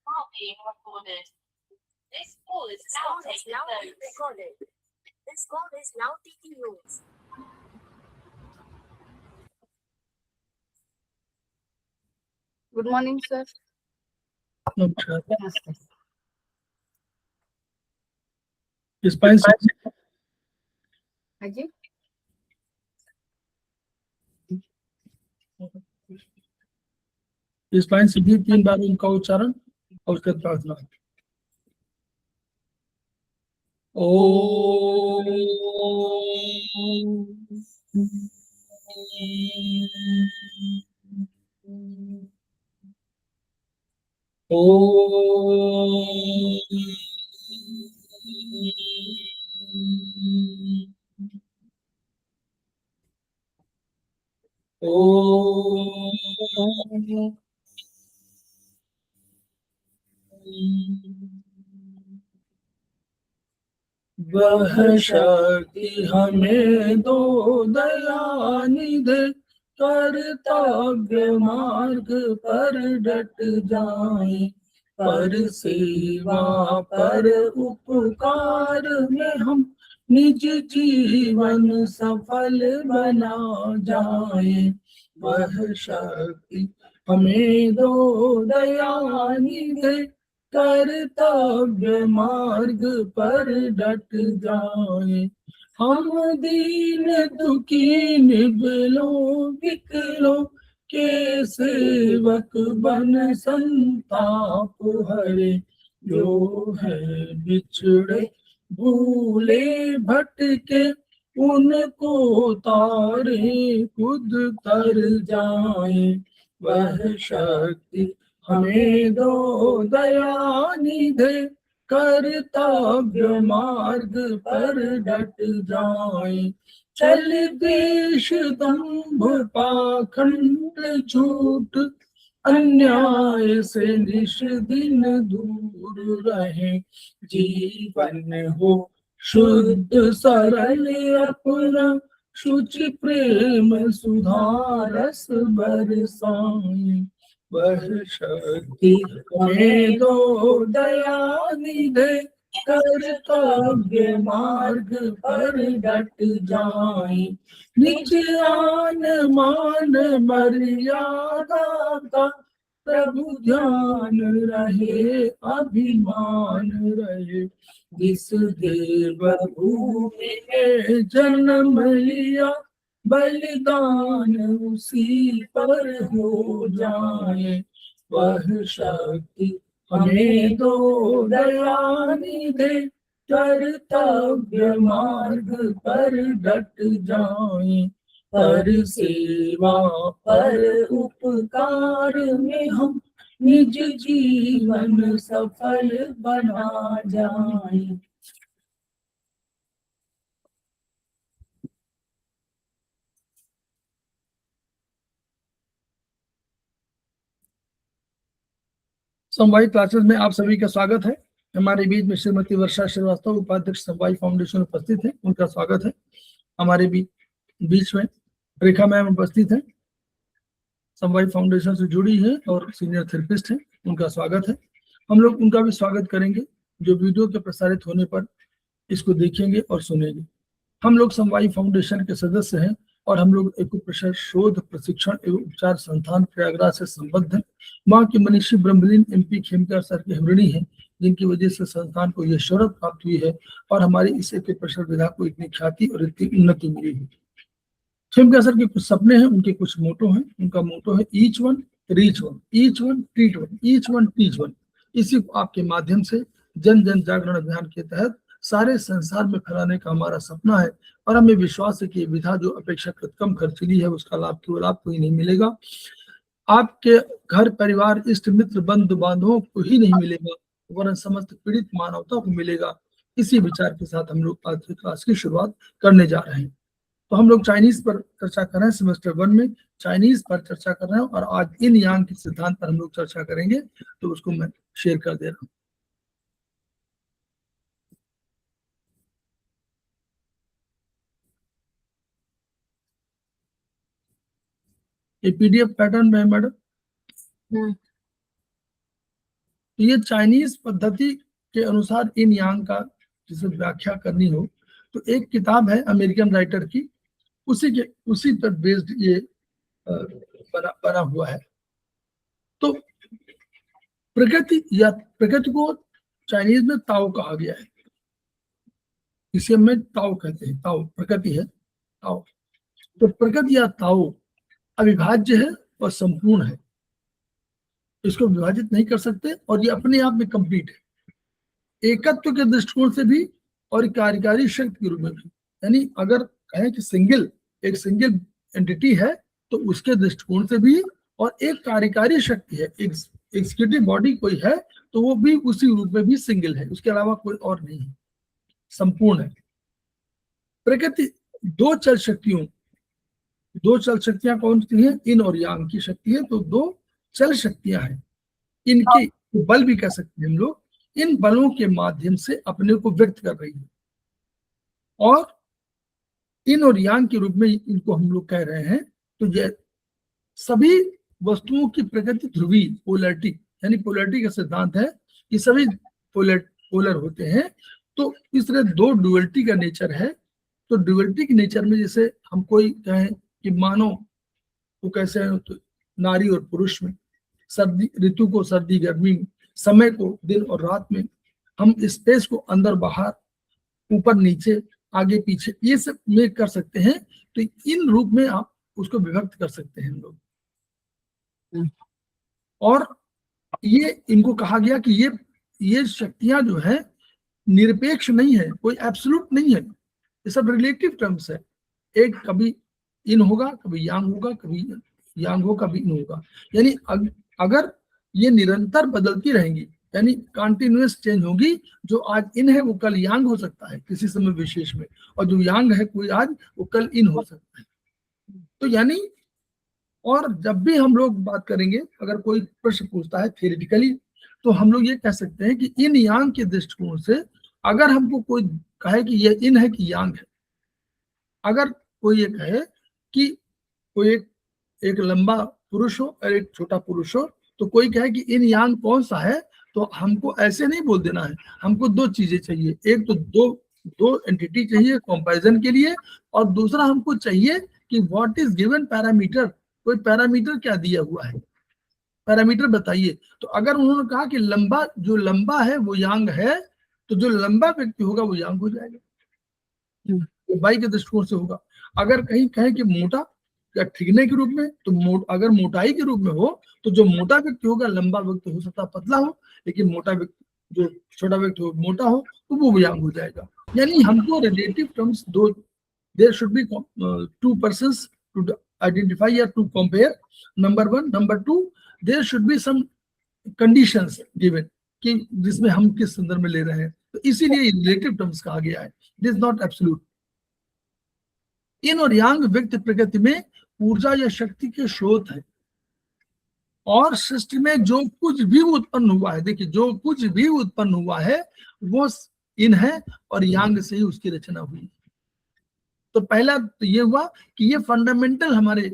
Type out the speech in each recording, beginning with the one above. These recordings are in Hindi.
Call being recorded. This call is now taking notes. recorded. This call is now taking notes. Good morning, sir. नमस्कार। Namaste. Spine Haji? स्पाइन सीधी 3 बार उनका उच्चारण और उसके बाद प्रार्थना। ओम वह शक्ति हमें दो दयानिधे, कर्तव्य मार्ग पर डट जाए, पर सेवा पर उपकार में हम निज जीवन सफल बना जाए। वह शक्ति हमें दो दयानिधे, कर्तव्य मार्ग पर डट जाए। हम दीन दुखी निबलों विकलों के सेवक बन संताप हरे, जो है बिछड़े भूले भटके, उनको तारे खुद तर जाए। वह शक्ति हमें दो दयानिधे, कर्तव्य मार्ग पर डट जाए। चल देश दंभ पाखंड झूठ, अन्याय से निश दिन दूर रहे, जीवन हो शुद्ध सरल अपना, शुचि प्रेम सुधारस बरसाए। वह शक्ति हमें दो दयानिधे, कर्तव्य मार्ग पर डट जाए। निज आन मान मर्यादा का प्रभु ध्यान रहे, अभिमान रहे। जिस देव भूमि में जन्म लिया, बलिदान उसी पर हो जाए। वह शक्ति हमें दो दयानिधे, कर्तव्य मार्ग पर डट जाए। पर सेवा पर उपकार में हम निज जीवन सफल बना जाए। समवाय क्लासेस में आप सभी का स्वागत है। हमारे बीच में श्रीमती वर्षा श्रीवास्तव, उपाध्यक्ष समवाय फाउंडेशन उपस्थित है, उनका स्वागत है। हमारे बीच में रेखा मैम उपस्थित है, समवाय फाउंडेशन से जुड़ी है और सीनियर थेरेपिस्ट है, उनका स्वागत है। हम लोग उनका भी स्वागत करेंगे जो वीडियो के प्रसारित होने पर इसको देखेंगे और सुनेंगे। हम लोग समवाय फाउंडेशन के सदस्य हैं और हम लोग एकुप्रेशर शोध प्रशिक्षण एवं उपचार संस्थान प्रयागराज से संबद्ध हैं। वहाँ के मनीषी ब्रह्मलीन MP खेमकर सर के ऋणी हैं, जिनकी वजह से संस्थान को यह शोहरत प्राप्त हुई है और हमारी इस एकुप्रेशर विधा को इतनी ख्याति और इतनी उन्नति मिली है। खेमकर सर के कुछ सपने हैं, उनके कुछ मोटो हैं। उनका मोटो है each one reach one, each one treat one, each one teach one. इसी को आपके माध्यम से जन जन जागरण अभियान के तहत सारे संसार में फैलाने का हमारा सपना है और हमें विश्वास है कि ये विधा जो अपेक्षाकृत कम खर्चीली है, उसका लाभ केवल आपको ही नहीं मिलेगा, आपके घर परिवार इष्ट मित्र बंधु बांधवों को ही नहीं मिलेगा, वरन समस्त पीड़ित मानवता को मिलेगा। इसी विचार के साथ हम लोग आज की क्लास की शुरुआत करने जा रहे हैं। तो हम लोग चाइनीज पर चर्चा कर रहे हैं, सेमेस्टर 1 में चाइनीज पर चर्चा कर रहे हैं और आज इन यांग के सिद्धांत पर हम लोग चर्चा करेंगे। तो उसको मैं शेयर कर दे रहा हूँ। ये PDF पैटर्न में है मैडम। तो ये चाइनीज पद्धति के अनुसार इन यांग का जिसे व्याख्या करनी हो तो एक किताब है अमेरिकन राइटर की, उसी पर बेस्ड ये बना हुआ है। तो प्रकृति को चाइनीज में ताओ कहा गया है, इसे में ताओ कहते हैं, ताओ प्रकृति है, ताओ। तो प्रकृति या ताओ अविभाज्य है और संपूर्ण है, इसको विभाजित नहीं कर सकते और ये अपने आप में कंप्लीट है, एकत्व के दृष्टिकोण से भी और कार्यकारी शक्ति के रूप में भी। यानी अगर कहें कि एक सिंगल एंटिटी है तो उसके दृष्टिकोण से भी, और एक कार्यकारी शक्ति है, एक एग्जीक्यूटिव बॉडी कोई है तो वो भी उसी रूप में भी सिंगल है, उसके अलावा कोई और नहीं है, संपूर्ण है। प्रकृति दो चल शक्तियां कौन सी हैं? इन और यांग की शक्ति है, तो दो चल शक्तियां हैं। इनके बल भी कह सकते हैं हम लोग, इन बलों के माध्यम से अपने को व्यक्त कर रही है, और इन और यांग के रूप में इनको हम लोग कह रहे हैं। तो ये सभी वस्तुओं की प्रकृति ध्रुवीय पोलैरिटी, यानी पोलैरिटी का सिद्धांत है कि सभी पोलर होते हैं। तो इस तरह दो ड्युअलिटी का नेचर है। तो ड्युअलिटी के नेचर में जैसे हम कोई कहें कि मानो वो कैसे है, तो नारी और पुरुष में, सर्दी ऋतु को सर्दी गर्मी में, समय को दिन और रात में, हम स्पेस को अंदर बाहर, ऊपर नीचे, आगे पीछे, ये सब में कर सकते हैं। तो इन रूप में आप उसको विभक्त कर सकते हैं हम लोग। और ये इनको कहा गया कि ये शक्तियां जो है निरपेक्ष नहीं है, कोई एब्सोल्यूट नहीं है, ये सब रिलेटिव टर्म्स है। एक कभी इन होगा, कभी यांग होगा, कभी यांग हो, कभी इन होगा। यानी अगर ये निरंतर बदलती रहेंगी, यानी कंटिन्यूअस चेंज होगी, जो आज इन है वो कल यांग हो सकता है किसी समय विशेष में, और जो यांग है कोई आज वो कल इन हो सकता है। तो यानी, और जब भी हम लोग बात करेंगे, अगर कोई प्रश्न पूछता है थियोरेटिकली, तो हम लोग ये कह सकते हैं कि इन यांग के दृष्टिकोण से अगर हमको कोई कहे कि ये इन है कि यांग है, अगर कोई ये कहे कि कोई एक लंबा पुरुष हो और एक छोटा पुरुष हो, तो कोई कहे कि इन यांग कौन सा है, तो हमको ऐसे नहीं बोल देना है, हमको दो चीजें चाहिए। एक तो दो एंटिटी चाहिए कंपैरिजन के लिए, और दूसरा हमको चाहिए कि व्हाट इज गिवन पैरामीटर, कोई पैरामीटर क्या दिया हुआ है, पैरामीटर बताइए। तो अगर उन्होंने कहा कि जो लंबा है वो यांग है, तो जो लंबा व्यक्ति होगा वो यांग हो जाएगा, बाई के दृष्टिकोण से होगा। अगर कहीं कहें कि मोटा या ठिकने के रूप में, तो अगर मोटाई के रूप में हो, तो जो मोटा व्यक्ति होगा, लंबा व्यक्ति हो सकता पतला हो, लेकिन मोटा व्यक्ति, जो छोटा व्यक्ति हो मोटा हो, तो वो यांग हो जाएगा। यानी हमको रिलेटिव टर्म्स दो, there should be two persons to identify or to compare, number one. Number two, there should be some conditions given कि जिसमें हम किस संदर्भ में ले रहे हैं, तो इसीलिए रिलेटिव टर्म्स कहा गया है, दिस इज नॉट एब्सोल्यूट। इन और यांग व्यक्त प्रकृति में ऊर्जा या शक्ति के स्रोत है, और सृष्टि में जो कुछ भी उत्पन्न हुआ है, देखिए जो कुछ भी उत्पन्न हुआ है वो इन है और यांग से ही उसकी रचना हुई। तो पहला तो ये हुआ कि ये फंडामेंटल हमारे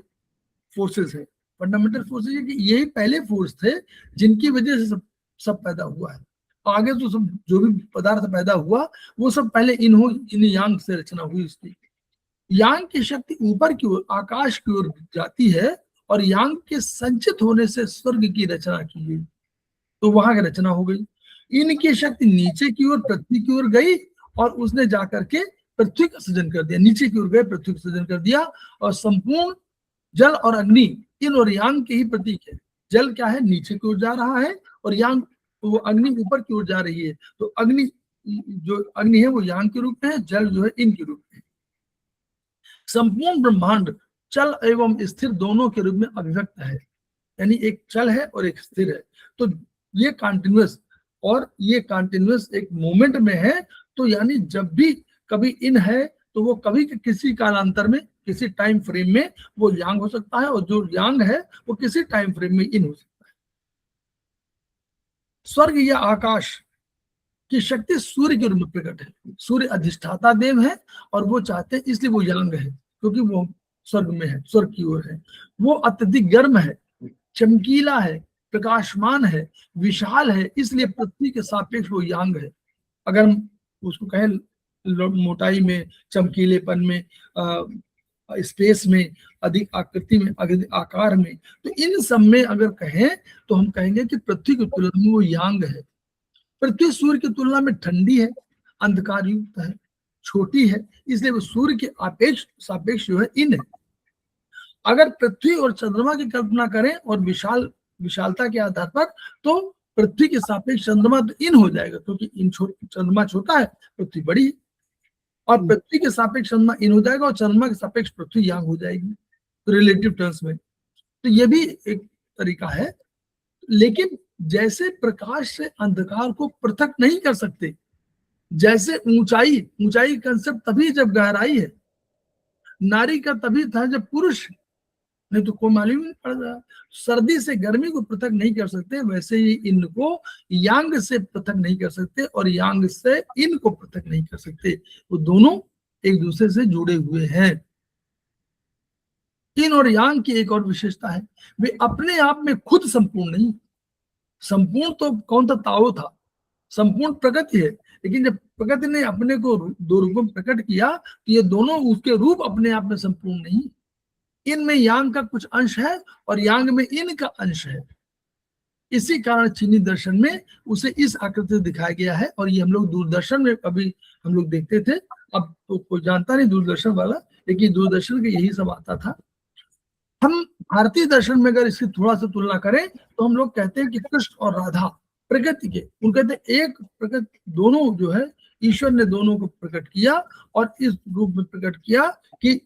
फोर्सेस है, फंडामेंटल फोर्सेस है कि यही पहले फोर्स थे जिनकी वजह से सब पैदा हुआ है। आगे तो सब जो भी पदार्थ पैदा हुआ वो सब पहले इन यांग से रचना हुई उसकी। यांग की शक्ति ऊपर की ओर, आकाश की ओर जाती है, और यांग के संचित होने से स्वर्ग की रचना की गई, तो वहां की रचना हो गई। इनकी शक्ति नीचे की ओर, पृथ्वी की ओर गई, और उसने जाकर के पृथ्वी का सृजन कर दिया, नीचे की ओर गए पृथ्वी का सृजन कर दिया। और संपूर्ण जल और अग्नि इन और यांग के ही प्रतीक है। जल क्या है, नीचे की ओर जा रहा है, और यांग वो अग्नि ऊपर की ओर जा रही है। तो जो अग्नि है वो यांग के रूप में है, जल जो है इन के रूप में है। संपूर्ण ब्रह्मांड चल एवं स्थिर दोनों के रूप में अभिव्यक्त है, यानी एक चल है और एक स्थिर है। तो ये कंटिन्यूअस, और ये कंटिन्यूअस एक मोमेंट में है। तो यानी जब भी कभी इन है तो वो कभी किसी कालांतर में, किसी टाइम फ्रेम में वो यांग हो सकता है, और जो यांग है वो किसी टाइम फ्रेम में इन हो सकता है। स्वर्ग या आकाश की शक्ति सूर्य के रूप में प्रकट है। सूर्य अधिष्ठाता देव है, और वो चाहते हैं इसलिए वो यांग है, क्योंकि वो स्वर्ग में है, स्वर्ग की ओर है। वो अत्यधिक गर्म है, चमकीला है, प्रकाशमान है, विशाल है, इसलिए पृथ्वी के सापेक्ष वो यांग है। अगर हम उसको कहें मोटाई में, चमकीलेपन में, स्पेस में, अधिक आकृति में, अधिक आकार में, तो इन सब में अगर कहें तो हम कहेंगे कि पृथ्वी की तुलना में वो यांग है। पृथ्वी सूर्य की तुलना में ठंडी है, अंधकार युक्त है, छोटी है, इसलिए वो सूर्य के सापेक्ष जो है इन है। अगर पृथ्वी और चंद्रमा की कल्पना करें और विशालता के आधार पर, तो पृथ्वी के सापेक्ष चंद्रमा तो इन हो जाएगा, क्योंकि चंद्रमा छोटा है, पृथ्वी बड़ी है, और पृथ्वी के सापेक्ष चंद्रमा इन हो जाएगा और चंद्रमा के सापेक्ष पृथ्वी यांग हो जाएगी रिलेटिव टर्म्स में। तो ये भी एक तरीका है। लेकिन जैसे प्रकाश से अंधकार को पृथक नहीं कर सकते, जैसे ऊंचाई कंसेप्ट तभी जब गहराई है, नारी का तभी था जब पुरुष, नहीं तो कोई मालूम नहीं पड़ रहा। सर्दी से गर्मी को पृथक नहीं कर सकते, वैसे ही इनको यांग से पृथक नहीं कर सकते और यांग से इनको पृथक नहीं कर सकते। वो दोनों एक दूसरे से जुड़े हुए हैं। इन और यांग की एक और विशेषता है, वे अपने आप में खुद संपूर्ण नहीं। संपूर्ण तो कौन था? ताओ था, संपूर्ण प्रकृति है। लेकिन जब प्रकृति ने अपने को दो रूपों में प्रकट किया, तो ये दोनों उसके रूप अपने आप में संपूर्ण नहीं। इनमें यांग का कुछ अंश है और यांग में इन का अंश है। इसी कारण चीनी दर्शन में उसे इस आकृति से दिखाया गया है। और ये हम लोग दूरदर्शन में अभी हम लोग देखते थे, अब तो कोई जानता नहीं दूरदर्शन वाला, लेकिन दूरदर्शन के यही सब आता था। हम भारतीय दर्शन में अगर इसकी थोड़ा सा तुलना करें तो हम लोग कहते हैं कि कृष्ण और राधा प्रकृति के, उन कहते हैं एक प्रकृति, दोनों जो है ईश्वर ने दोनों को प्रकट किया और इस रूप में प्रकट किया कि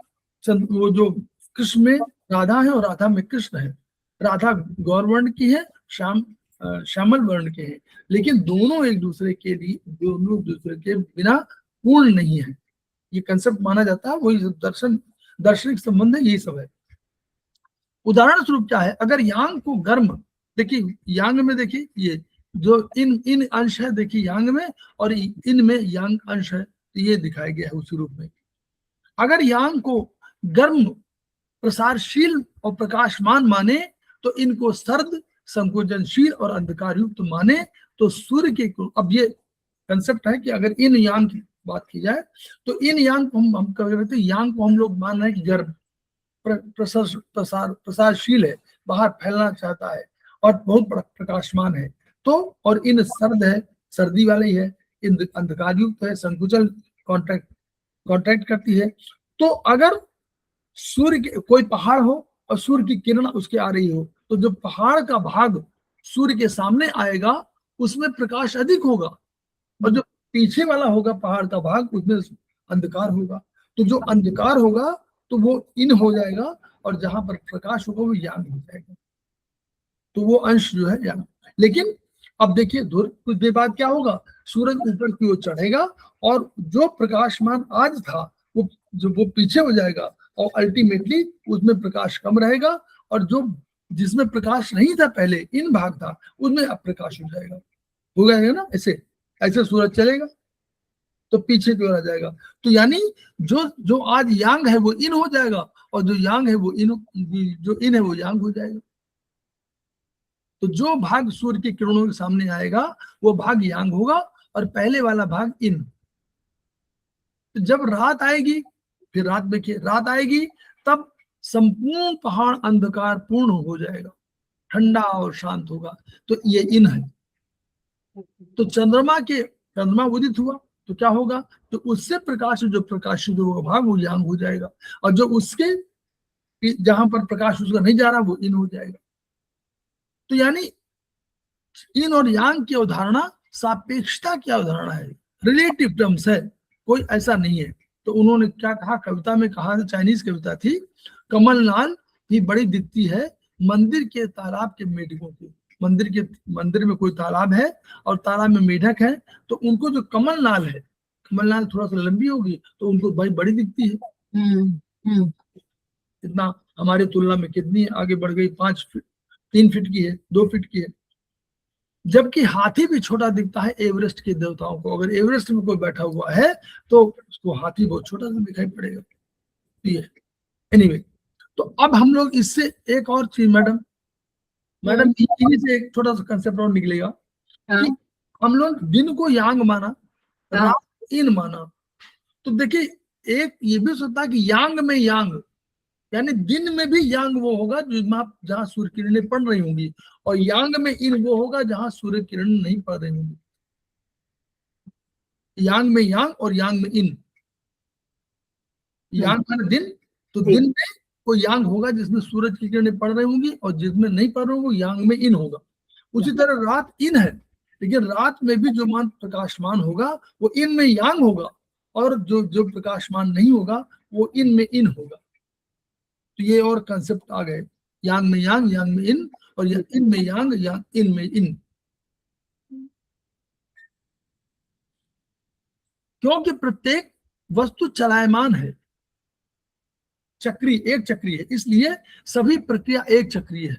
वो जो कृष्ण में राधा है और राधा में कृष्ण है। राधा गौर वर्ण की है, श्यामल वर्ण के हैं, लेकिन दोनों एक दूसरे के लिए, दोनों एक दूसरे के बिना पूर्ण नहीं है। ये कंसेप्ट माना जाता है, वही दार्शनिक संबंध है, यही सब है। उदाहरण स्वरूप क्या है, अगर यांग को गर्म, देखिए यांग में, देखिए ये जो इन अंश है, देखिए यांग में, और इन में यांग अंश है, तो ये दिखाया गया है उसी रूप में। अगर यांग को गर्म, प्रसारशील और प्रकाशमान माने तो इनको सर्द, संकोचनशील और अंधकार युक्त माने तो सूर्य के, अब ये कंसेप्ट है कि अगर इन यांग की बात की जाए तो इन यांग को हम कहते हैं, यांग को हम लोग मान रहे हैं कि गर्म, प्रसारशील है, बाहर फैलना चाहता है और बहुत बड़ा प्रकाशमान है। तो और इन सर्द है, सर्दी वाले ही है, इन अंधकार युक्त है, संकुचन कॉन्ट्रैक्ट करती है। तो अगर सूर्य के कोई पहाड़ हो और सूर्य की किरण उसके आ रही हो, तो जो पहाड़ का भाग सूर्य के सामने आएगा उसमें प्रकाश अधिक होगा, और जो पीछे वाला होगा पहाड़ का भाग, उसमें अंधकार होगा। तो जो अंधकार होगा तो वो इन हो जाएगा, और जहां पर प्रकाश होगा वो यांग हो जाएगा। तो वो अंश जो है यांग। लेकिन अब देखिए कुछ देर बाद क्या होगा, सूरज ऊपर की ओर चढ़ेगा और जो प्रकाशमान आज था वो पीछे हो जाएगा, और अल्टीमेटली उसमें प्रकाश कम रहेगा, और जो जिसमें प्रकाश नहीं था पहले, इन भाग था, उसमें अब प्रकाश हो जाएगा, हो जाएगा ना। ऐसे सूरज चलेगा तो पीछे की ओर आ जाएगा। तो यानी जो आज यांग है वो इन हो जाएगा, और जो यांग है वो जो इन है वो यांग हो जाएगा। तो जो भाग सूर्य की किरणों के सामने आएगा वो भाग यांग होगा, और पहले वाला भाग इन। तो जब रात आएगी, फिर रात आएगी, तब संपूर्ण पहाड़ अंधकार पूर्ण हो जाएगा, ठंडा और शांत होगा, तो ये इन है। तो चंद्रमा उदित हुआ तो क्या होगा, तो उससे जो प्रकाशित होगा भाग वो यांग हो जाएगा, और जो उसके जहां पर प्रकाश उसका नहीं जा रहा वो इन हो जाएगा। तो यानी इन और यांग की अवधारणा सापेक्षता की अवधारणा है, रिलेटिव टर्म्स है, कोई ऐसा नहीं है। तो उन्होंने क्या कहा, कविता में कहा, चाइनीज कविता थी, कमलनाल भी बड़ी दिखती है मंदिर के तालाब के मेढकों की। मंदिर में कोई तालाब है और तालाब में मेढक है, तो उनको जो कमलनाल थोड़ा सा लंबी होगी तो उनको भाई बड़ी दिखती है। इतना हमारी तुलना में कितनी आगे बढ़ गई, 3 फीट की है, 2 फीट की है। जबकि हाथी भी छोटा दिखता है एवरेस्ट के देवताओं को। अगर एवरेस्ट में कोई बैठा हुआ है तो उसको हाथी बहुत छोटा सा दिखाई पड़ेगा। ये एनीवे, तो अब हम लोग इससे एक और चीज मैडम मैडम इन्हीं से एक छोटा सा कंसेप्ट और निकलेगा हाँ, कि हम लोग दिन को यांग माना, हाँ। रात इन माना। तो देखिए एक ये भी सोचता है कि यांग में यांग, यानी दिन में भी यांग वो होगा जो आप जहां सूर्य किरणें पड़ रही होंगी, और यांग में इन वो होगा जहां सूर्य किरण नहीं पड़ रही होंगी। यांग में यांग और यांग में इन। यांग माने दिन, तो दिन में कोई यांग होगा जिसमें सूरज की किरणें पड़ रही होंगी, और जिसमें नहीं पड़ रही होंगी यांग में इन होगा। उसी तरह रात इन है, लेकिन रात में भी जो मान प्रकाशमान होगा वो इन में यांग होगा, और जो जो प्रकाशमान नहीं होगा वो इन में इन होगा। तो ये और कंसेप्ट आ गए, यांग में इन, और इन में यांग इन में इन। क्योंकि प्रत्येक वस्तु चलायमान है, चक्री एक चक्री है, इसलिए सभी प्रक्रिया एक चक्रीय है,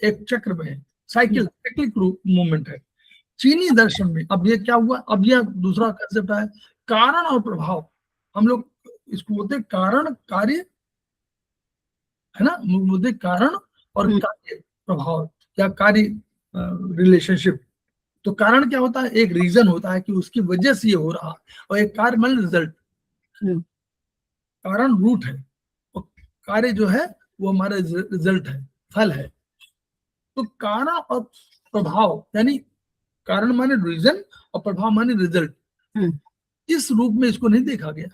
एक चक्र में है, साइकिल साइक्लिक मूवमेंट है। चीनी दर्शन में अब ये क्या हुआ, अब यह दूसरा कंसेप्ट है, कारण और प्रभाव। हम लोग इसको बोलते हैं कारण कार्य, है ना, बोलते कारण और कार्य प्रभाव या कार्य रिलेशनशिप। तो कारण क्या होता है, एक रीजन होता है कि उसकी वजह से ये हो रहा, और एक कार्य मान रिजल्ट। कारण रूट है और कार्य जो है वो हमारा रिजल्ट है, फल है। तो कारण और प्रभाव, यानी कारण माने रीजन और प्रभाव माने रिजल्ट। इस रूप में इसको नहीं देखा गया।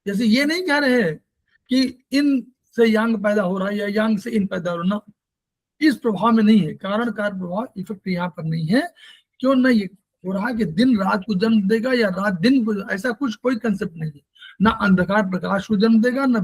जैसे ये नहीं कह रहे हैं कि इन से यांग पैदा हो रहा है या यांग से इन पैदा हो रहा, इस प्रभाव में नहीं है। कारण कार्य प्रभाव इफेक्ट यहाँ पर नहीं है। क्यों नहीं ये हो रहा कि दिन रात को जन्म देगा या रात दिन को, ऐसा कुछ कोई कंसेप्ट नहीं है। ना अंधकार प्रकाश को जन्म देगा, ना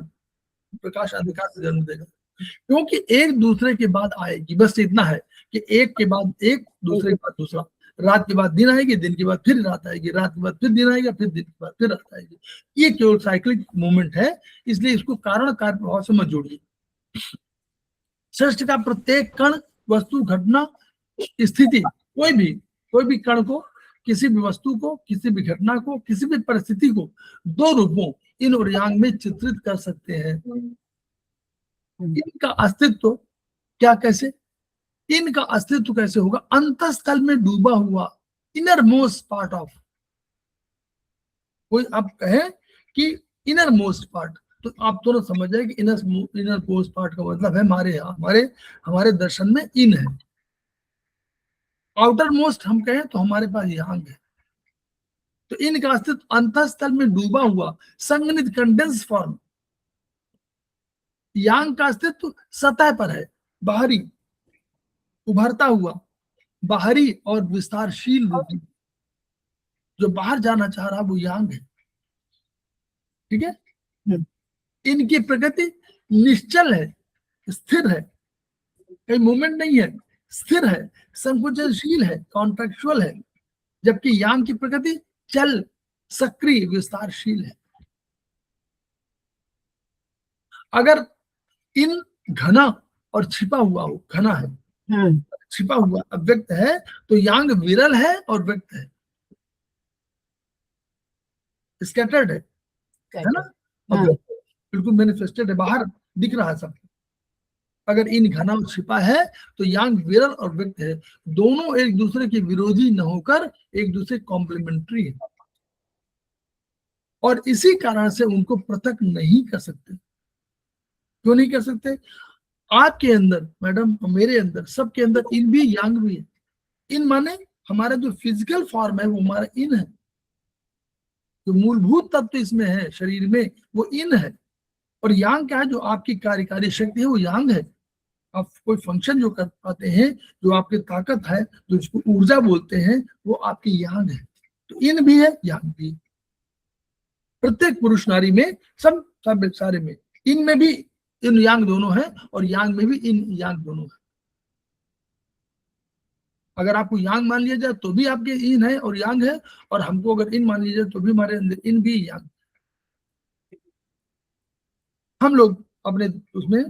प्रकाश अंधकार को जन्म देगा, क्योंकि एक दूसरे के बाद आएगी। बस इतना है कि एक के बाद एक, दूसरे के बाद दूसरा। रात के बाद दिन आएगी, दिन के बाद फिर रात आएगी, रात के बाद फिर दिन आएगा, फिर दिन के बाद फिर रात आएगी। ये केवल साइक्लिक मूवमेंट है, इसलिए इसको कारण कार्य प्रभाव से मत जोड़िए। सृष्टि का प्रत्येक कण, वस्तु, घटना, स्थिति, कोई भी कण को, किसी भी वस्तु को, किसी भी घटना को, किसी भी परिस्थिति को दो रूपों इन और यांग में चित्रित कर सकते हैं। इनका अस्तित्व क्या, कैसे, इनका अस्तित्व कैसे होगा, अंतस्थल में डूबा हुआ, इनर मोस्ट पार्ट ऑफ। कोई आप कहें कि इनर मोस्ट पार्ट, तो आप तुरंत समझ जाए कि इनर मोस्ट पार्ट का मतलब है हमारे दर्शन में इन है। आउटर मोस्ट हम कहें तो हमारे पास यांग है। तो इनका अस्तित्व अंतस्थल में डूबा हुआ, संघनित कंडेंस फॉर्म। यांग का अस्तित्व सतह पर है, बाहरी, उभरता हुआ, बाहरी और विस्तारशील रूप में। जो बाहर जाना चाह रहा वो यांग है, ठीक है। इनकी प्रकृति निश्चल है, स्थिर है, कोई मूवमेंट नहीं है, स्थिर है, संकुचनशील है, कॉन्ट्रैक्चुअल है। जबकि यांग की प्रकृति चल, सक्रिय, विस्तारशील है। अगर इन घना और छिपा हुआ हो, घना है, छिपा हुआ, अव्यक्त है, तो यांग विरल है और व्यक्त है, स्कैटर्ड है ना, बिल्कुल मैनिफेस्टेड है, बाहर दिख रहा है सब। अगर इन घना और छिपा है तो यांग विरल और व्यक्त है। दोनों एक दूसरे के विरोधी न होकर एक दूसरे कॉम्प्लीमेंट्री है, और इसी कारण से उनको पृथक नहीं कर सकते। क्यों नहीं कर सकते? आपके अंदर मैडम, मेरे अंदर, सबके अंदर इन भी यांग भी है। इन माने हमारा जो फिजिकल फॉर्म है वो हमारा इन है, जो मूलभूत तत्व इसमें है शरीर में वो इन है। और यांग क्या है? जो आपकी कार्यकारी शक्ति है वो यांग है। आप कोई फंक्शन जो कर पाते हैं, जो आपकी ताकत है, जो इसको ऊर्जा बोलते हैं, वो आपकी यांग है। तो इन भी है, यांग भी है। प्रत्येक पुरुष नारी में, सब सारे में, इन में भी इन यांग दोनों है, और यांग में भी इन यांग दोनों है। अगर आपको यांग मान लिया जाए तो भी आपके इन है और यांग है, और हमको अगर इन मान लिया जाए तो भी हमारे अंदर इन भी यांग। हम लोग अपने उसमें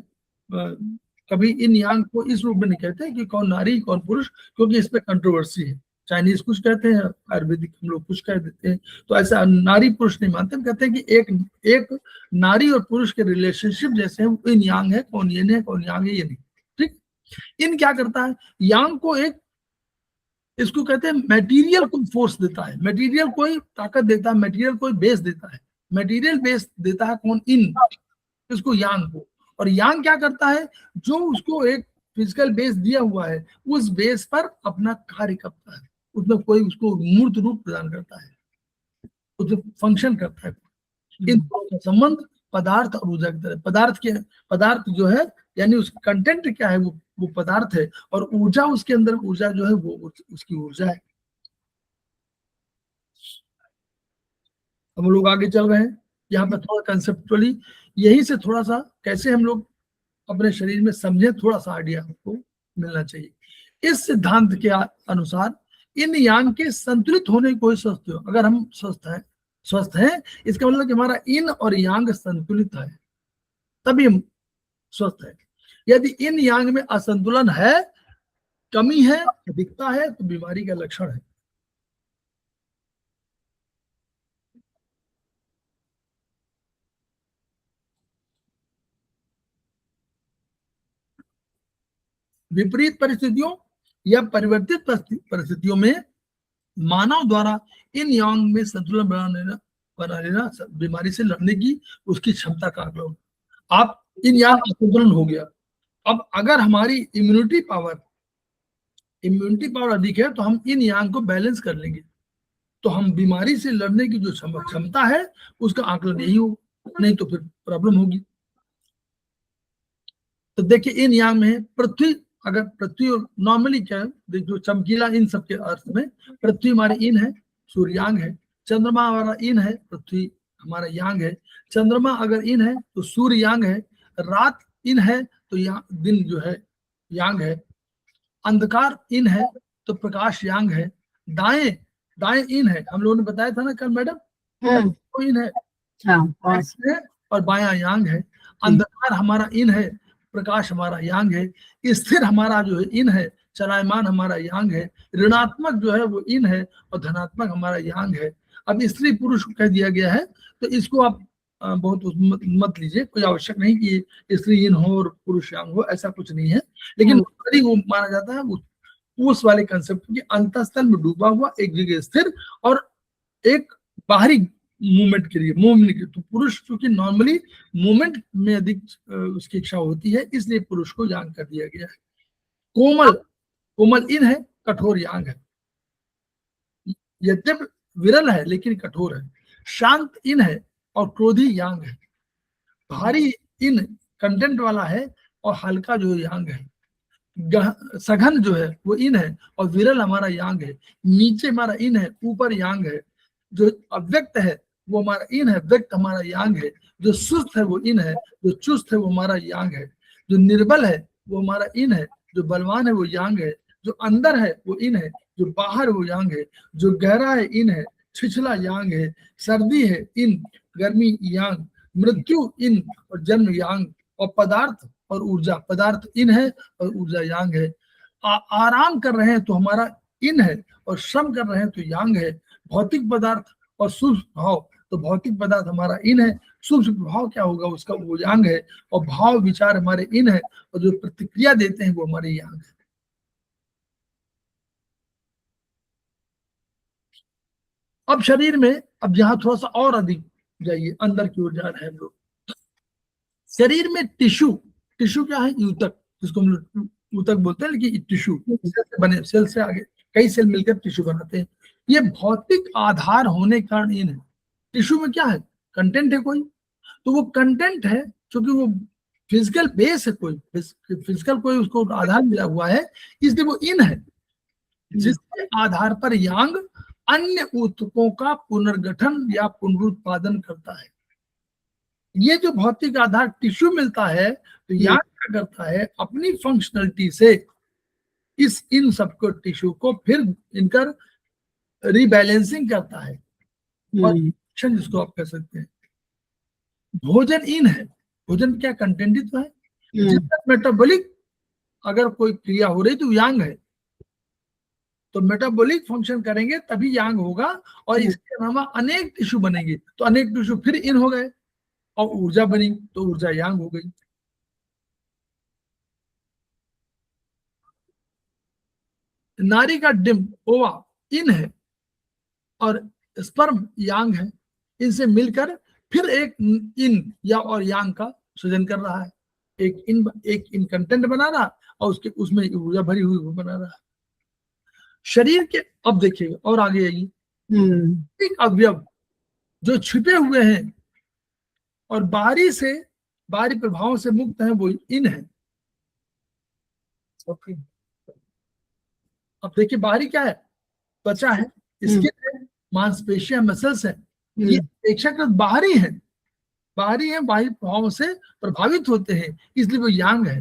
कभी इन यांग को इस रूप में नहीं कहते कि कौन नारी कौन पुरुष, क्योंकि इस पे कंट्रोवर्सी है। चाइनीज कुछ कहते हैं, आयुर्वेदिक हम लोग कुछ कह देते हैं। तो ऐसा नारी पुरुष नहीं मानते, हम कहते हैं कि एक नारी और पुरुष के रिलेशनशिप जैसे हैं, इन यांग है, कौन येन है, कौन यांग है, ये नहीं, ठीक। इन क्या करता है, यांग को एक, इसको कहते हैं मटेरियल को फोर्स देता है, मटेरियल कोई ताकत देता है, मटेरियल कोई बेस देता है, मटेरियल बेस देता है कौन, इन, इसको यांग को। और यांग क्या करता है, जो उसको एक फिजिकल बेस दिया हुआ है उस बेस पर अपना कार्य करता है, उसमें कोई उसको मूर्त रूप प्रदान करता है, उसमें फंक्शन करता है। इन दोनों का संबंध पदार्थ और ऊर्जा की तरह, पदार्थ जो है यानी उसका कंटेंट क्या है, वो पदार्थ है, और ऊर्जा उसके अंदर, ऊर्जा जो है वो उसकी ऊर्जा है। हम लोग आगे चल रहे हैं, यहाँ पर थोड़ा कंसेप्चुअली यही से थोड़ा सा कैसे हम लोग अपने शरीर में समझे, थोड़ा सा आइडिया हमको मिलना चाहिए। इस सिद्धांत के अनुसार इन यांग के संतुलित होने को ही स्वस्थ हो। अगर हम स्वस्थ हैं इसका मतलब कि हमारा इन और यांग संतुलित है, तभी हम स्वस्थ है। यदि इन यांग में असंतुलन है, कमी है, दिखता है, तो बीमारी का लक्षण है। विपरीत परिस्थितियों या परिवर्तित परिस्थितियों में मानव द्वारा इन यांग में संतुलन बना लेना बीमारी से लड़ने की उसकी क्षमता का आकलन। आप इन यांग असंतुलन हो गया, अब अगर हमारी इम्यूनिटी पावर अधिक है तो हम इन यांग को बैलेंस कर लेंगे, तो हम बीमारी से लड़ने की जो क्षमता है उसका आकलन यही हो, नहीं तो फिर प्रॉब्लम होगी। तो देखिए इन यांग में पृथ्वी, अगर पृथ्वी नॉर्मली क्या है, देखो चमकीला इन सबके अर्थ में पृथ्वी हमारे इन है, सूर्य यांग है, चंद्रमा हमारा इन है, पृथ्वी हमारा यांग है, चंद्रमा अगर इन है तो सूर्य यांग है, रात इन है तो दिन जो है यांग है, अंधकार इन है तो प्रकाश यांग है, दाएं इन है, हम लोगों ने बताया था ना कल मैडम, तो इन है और बायां यांग है, अंधकार हमारा इन है, प्रकाश हमारा यांग है, स्थिर हमारा जो है इन है, चलायमान हमारा यांग है, ऋणात्मक जो है वो इन है और धनात्मक हमारा यांग है। अब स्त्री पुरुष कह दिया गया है तो इसको आप बहुत मत लीजिए, कोई आवश्यक नहीं कि स्त्री इन हो और पुरुष यांग हो, ऐसा कुछ नहीं है, लेकिन वो माना जाता है उस वाले कंसेप्ट की अंतःस्थल में डूबा हुआ, एक जगह स्थिर और एक बाहरी मूवमेंट के लिए तो पुरुष चूंकि नॉर्मली मूवमेंट में अधिक उसकी इच्छा होती है, इसलिए पुरुष को यांग कर दिया गया है। कोमल इन है, कठोर यांग है, यद्यप विरल है लेकिन कठोर है, शांत इन है और क्रोधी यांग है, भारी इन कंटेंट वाला है और हल्का जो यांग है, सघन जो है वो इन है और विरल हमारा यांग है, नीचे हमारा इन है, ऊपर यांग है, जो अव्यक्त है वो हमारा इन है, व्यक्त हमारा यांग है, जो सुस्त है वो इन है, जो चुस्त है वो हमारा यांग है, जो निर्बल है वो हमारा इन है, जो बलवान है वो यांग है, जो अंदर है वो इन है, जो बाहर वो यांग है, जो गहरा है इन है, छिछला यांग है, सर्दी है इन, गर्मी यांग, मृत्यु इन और जन्म यांग, और पदार्थ और ऊर्जा, पदार्थ इन है और ऊर्जा यांग है। आराम कर रहे हैं तो हमारा इन है और श्रम कर रहे हैं तो यांग है। भौतिक पदार्थ और सूक्ष्म भाव, तो भौतिक पदार्थ हमारा इन है, सूक्ष्म भाव क्या होगा उसका, वो यांग है, और भाव विचार हमारे इन है और जो प्रतिक्रिया देते हैं वो हमारे यांग है। अब शरीर में, अब यहाँ थोड़ा सा और अधिक जाइए, अंदर की ओर जा रहे हैं हम लोग। शरीर में टिश्यू क्या है, ऊतक, जिसको हम लोग ऊतक बोलते हैं, लेकिन टिश्यू बने, सेल से आगे कई सेल मिलकर टिश्यू बनाते हैं। ये भौतिक आधार होने के कारण इन है। टिश्यू में क्या है, कंटेंट है कोई, तो वो कंटेंट है क्योंकि वो फिजिकल बेस है, कोई फिजिकल कोई उसको आधार मिला हुआ है, इसलिए वो इन है, जिसके आधार पर यांग अन्य ऊतकों का पुनर्गठन या पुनरुत्पादन करता है। ये जो भौतिक आधार टिश्यू मिलता है, तो यांग क्या करता है, अपनी फंक्शनलिटी से इस इन सबको टिश्यू को फिर इनकर रीबैलेंसिंग करता है, और जिसको आप कह सकते हैं। भोजन इन है, भोजन क्या कंटेंट है, जिसका मेटाबॉलिक अगर कोई क्रिया हो रही तो यांग है, तो मेटाबॉलिक फंक्शन करेंगे तभी यांग होगा, और इसके अलावा अनेक टिश्यू बनेंगे तो अनेक टिश्यू फिर इन हो गए, और ऊर्जा बनी तो ऊर्जा यांग हो गई। नारी का डिम ओवा इन है और स्पर्म यांग है, इनसे मिलकर फिर एक इन या और यांग का सृजन कर रहा है। एक इन कंटेंट बना रहा और उसके उसमें ऊर्जा भरी हुई वो बना रहा है। शरीर के, अब देखिएगा और आगे आइए, एक अवयव जो छिपे हुए हैं और बाहरी प्रभावों से मुक्त है वो इन है। ओके, अब देखिए बाहरी क्या है, त्वचा है, स्किन है, मांसपेशियां, मसल्स है, ये अपेक्षाकृत बाहरी है, बाहरी प्रभावों से प्रभावित होते हैं, इसलिए वो यांग है।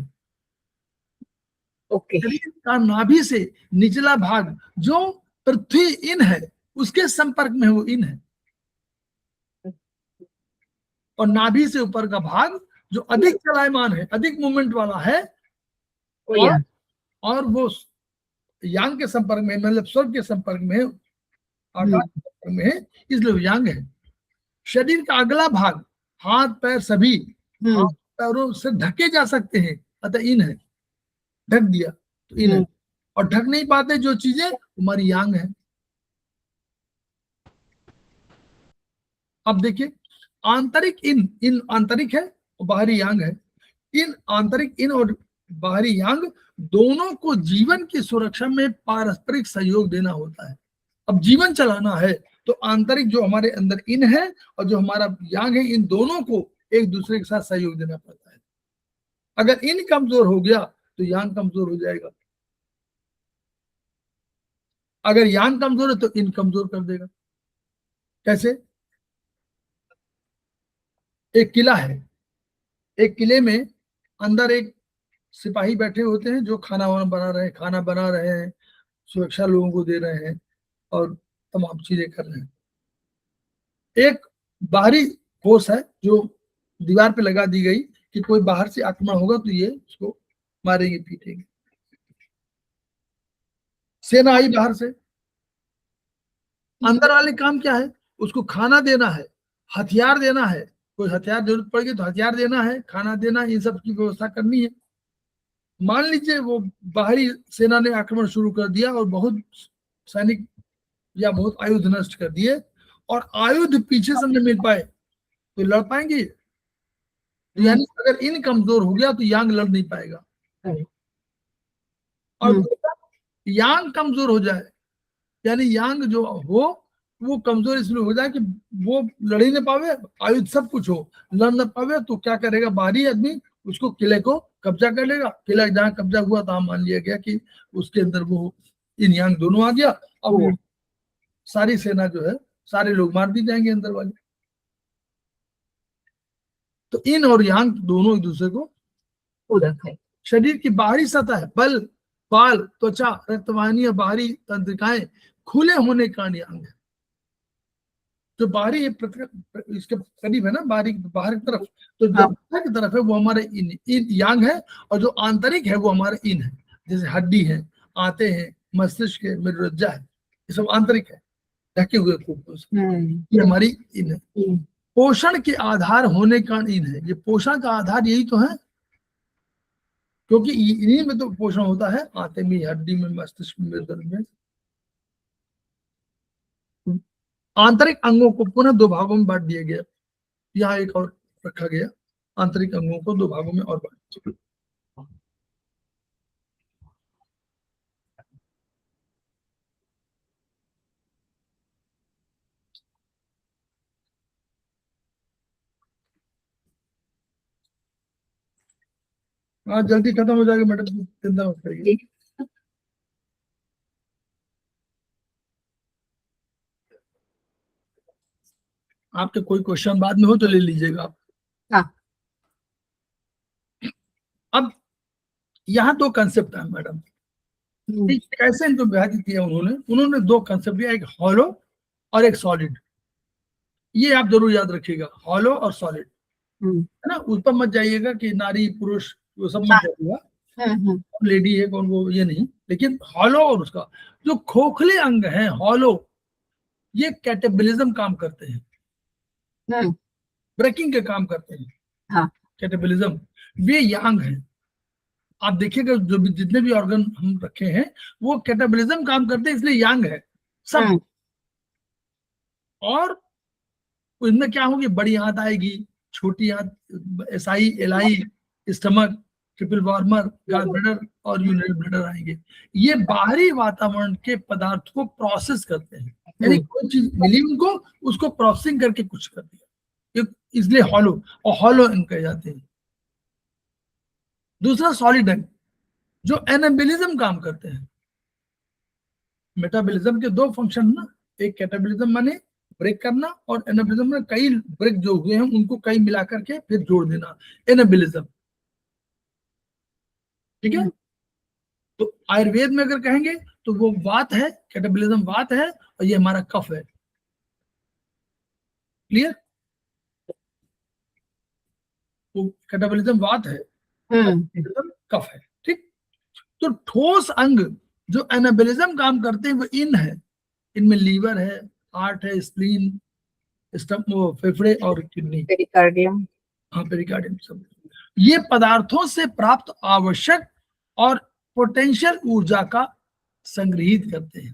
ओके, शरीर का नाभि से निचला भाग जो पृथ्वी इन है उसके संपर्क में वो इन है, और नाभि से ऊपर का भाग जो अधिक चलायमान है, अधिक मूवमेंट वाला है, और वो यांग के संपर्क में, मतलब स्वर्ग के संपर्क में, आकाश के संपर्क में है, इसलिए वो यांग है। शरीर का अगला भाग, हाथ पैर सभी हाथ पैरों से ढके जा सकते हैं, अतः इन है, ढक दिया तो इन है, और ढक नहीं पाते जो चीजें हमारी यांग है। अब देखिए आंतरिक इन आंतरिक है और बाहरी यांग है। इन आंतरिक इन और बाहरी यांग दोनों को जीवन की सुरक्षा में पारस्परिक सहयोग देना होता है। अब जीवन चलाना है तो आंतरिक जो हमारे अंदर इन है और जो हमारा यांग है, इन दोनों को एक दूसरे के साथ सहयोग देना पड़ता है। अगर इन कमजोर हो गया तो यांग कमजोर हो जाएगा, अगर यांग कमजोर है तो इन कमजोर कर देगा। कैसे? एक किला है, एक किले में अंदर एक सिपाही बैठे होते हैं जो खाना बना रहे हैं, सुरक्षा लोगों को दे रहे हैं और तमाम चीजें कर रहे हैं। एक बाहरी फोर्स है जो दीवार पे लगा दी गई कि कोई बाहर से आक्रमण होगा तो ये उसको मारेंगे पीटेंगे। सेना आई बाहर से, अंदर वाले काम क्या है, उसको खाना देना है, हथियार देना है, कोई हथियार जरूरत पड़ेगी तो हथियार देना है, खाना देना, इन सब की व्यवस्था करनी है। मान लीजिए वो बाहरी सेना ने आक्रमण शुरू कर दिया और बहुत सैनिक या बहुत आयुध नष्ट कर दिए और आयुध पीछे से न मिल पाए तो लड़ पाएंगे? यानी अगर इन कमजोर हो गया तो यांग लड़ नहीं पाएगा। और यांग कमजोर हो जाए, यानी यांग जो हो वो कमजोर इसलिए हो जाए कि वो लड़ ही न पावे, आयुध सब कुछ हो, लड़ न पावे, तो क्या करेगा बाहरी आदमी, उसको किले को कब्जा कर लेगा। किला जहां कब्जा हुआ था मान लिया गया कि उसके अंदर वो इन यांग दोनों आ गया, अब सारी सेना जो है, सारे लोग मार दी जाएंगे अंदर वाले। तो इन और यांग दोनों एक दूसरे को पूरक है। शरीर की बाहरी सतह, बल, बाल, त्वचा, रक्तवाहिनी, बाहरी तंत्रिकाएं खुले होने का यांग है। जो बाहरी इसके करीब है ना, बाहर की तरफ, तो जो बाहर की तरफ है वो हमारे इन यांग है, और जो आंतरिक है वो हमारे इन है। जैसे हड्डी है, आंतें हैं, मस्तिष्क है, मेरुरज्जा है, ये सब आंतरिक है, ढके हुए खूब, ये हमारी इन है। पोषण के आधार होने का इन है, ये पोषण का आधार यही तो है, क्योंकि इन्हीं में तो पोषण होता है, आंतें में, हड्डी में, मस्तिष्क में, मेरुदंड में। आंतरिक अंगों को पुनः दो भागों में बांट दिया गया, यहाँ एक और रखा गया, आंतरिक अंगों को दो भागों में और बांट दिया। हाँ जल्दी खत्म हो जाएगा मैडम, चिंता मत करिए। आपके कोई क्वेश्चन बाद में हो तो ले लीजिएगा आप। हाँ। अब यहाँ दो कंसेप्ट है मैडम, कैसे इनको विभाजित किया उन्होंने दो कंसेप्ट दिया, एक हॉलो और एक सॉलिड। ये आप जरूर याद रखिएगा, हॉलो और सॉलिड, है ना। उस पर मत जाइएगा कि नारी पुरुष वो सब मत जाइएगा, लेडी है कौन वो, ये नहीं, लेकिन हॉलो और उसका जो खोखले अंग है हॉलो, ये कैटेबलिज्म काम करते हैं, ब्रेकिंग के काम करते हैं। हाँ। कैटेबलिज्म वे यांग है, आप देखिएगा जो भी जितने भी ऑर्गन हम रखे हैं वो कैटाबॉलिज्म काम करते हैं, इसलिए यांग है सब। और इनमें क्या होगी, बड़ी आंत आएगी, छोटी आंत SI, LI, stomach, triple warmer, gall bladder और यूरिनरी ब्लैडर आएंगे। ये बाहरी वातावरण के पदार्थ को प्रोसेस करते हैं, यानी कोई चीज मिली उनको, उसको प्रोसेसिंग करके कुछ कर दिया, इसलिए हॉलो और हॉलो अंग कहे जाते हैं। दूसरा सॉलिड अंग जो एनाबॉलिज्म काम करते हैं। मेटाबॉलिज्म के दो फंक्शन ना, एक कैटाबॉलिज्म माने ब्रेक करना, और एनाबॉलिज्म में कई ब्रेक जो हुए हैं उनको कई मिला करके फिर जोड़ देना, एनाबॉलिज्म। ठीक है, तो आयुर्वेद में अगर कहेंगे तो वो वात है, कैटाबॉलिज्म वात है, और ये हमारा कफ है। क्लियर? वो कैटाबॉलिज्म वात है, कफ है। ठीक, तो ठोस अंग जो एनाबॉलिज्म काम करते हैं वो इन है, इनमें लीवर है, हार्ट है, स्प्लीन, फेफड़े और किडनी, पेरिकार्डियम। हाँ पेरिकार्डियम सब। ये पदार्थों से प्राप्त आवश्यक और पोटेंशियल ऊर्जा का संग्रहित करते हैं।